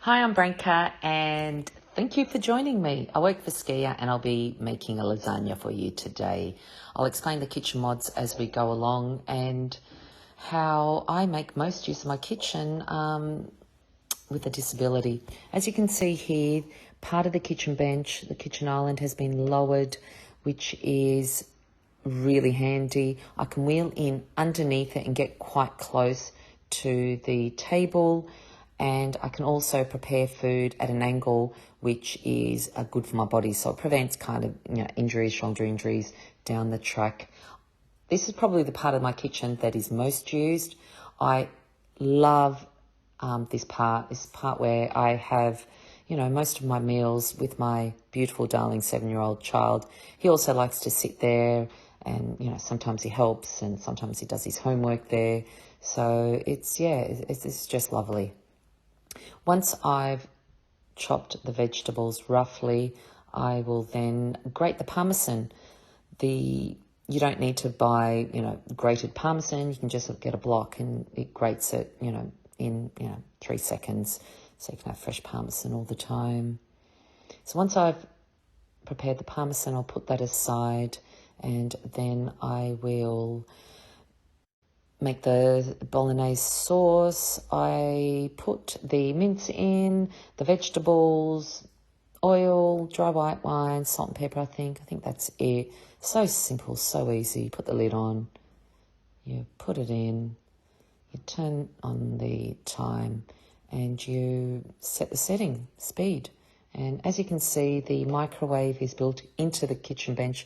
Hi, I'm Branka and thank you for joining me. I work for SCIA and I'll be making a lasagna for you today. I'll explain the kitchen mods as we go along and how I make most use of my kitchen with a disability. As you can see here, part of the kitchen bench, the kitchen island has been lowered, which is really handy. I can wheel in underneath it and get quite close to the table, and I can also prepare food at an angle which is good for my body, so it prevents kind of injuries, shoulder injuries down the track. This is probably the part of my kitchen that is most used. I love this part where I have most of my meals with my beautiful darling 7-year-old child. He also likes to sit there and sometimes he helps and sometimes he does his homework there. So it's just lovely. Once I've chopped the vegetables roughly, I will then grate the parmesan. You don't need to buy, grated parmesan. You can just get a block and it grates it, in 3 seconds. So you can have fresh parmesan all the time. So once I've prepared the parmesan, I'll put that aside and then I will make the bolognese sauce. I put the mince in, the vegetables, oil, dry white wine, salt and pepper, I think that's it. So simple, so easy. Put the lid on, you put it in, you turn on the time and you set the setting, speed. And as you can see, the microwave is built into the kitchen bench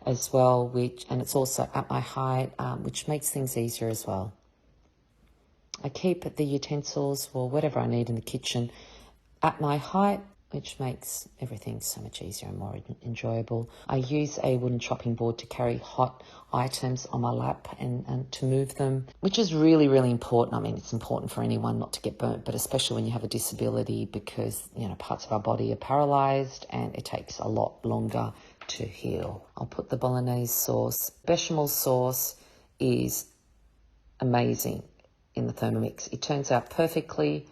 as well, and it's also at my height, which makes things easier as well. I keep the utensils or whatever I need in the kitchen at my height, which makes everything so much easier and more enjoyable. I use a wooden chopping board to carry hot items on my lap and to move them, which is really, really important. I mean, it's important for anyone not to get burnt, but especially when you have a disability because, parts of our body are paralyzed and it takes a lot longer to heal. I'll put the bolognese sauce. Bechamel sauce is amazing in the Thermomix. It turns out perfectly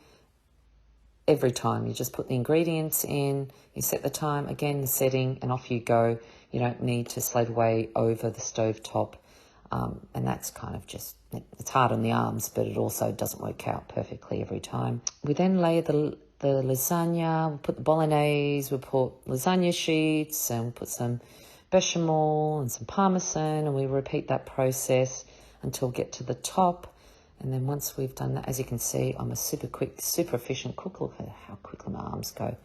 every time. You just put the ingredients in, you set the time, again the setting, and off you go. You don't need to slave away over the stove top, and that's kind of just, it's hard on the arms, but it also doesn't work out perfectly every time. We then layer the lasagna, we'll put the bolognese, we'll put lasagna sheets, and we'll put some bechamel and some parmesan, and we repeat that process until we get to the top. And then once we've done that, as you can see, I'm a super quick, super efficient cook. Look at how quickly my arms go.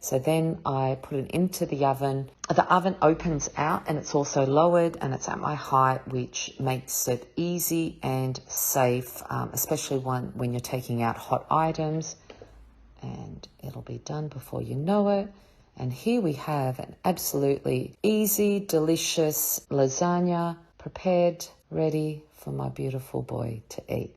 So then I put it into the oven. The oven opens out and it's also lowered and it's at my height, which makes it easy and safe, especially when you're taking out hot items. And it'll be done before you know it. And here we have an absolutely easy, delicious lasagna prepared, ready for my beautiful boy to eat.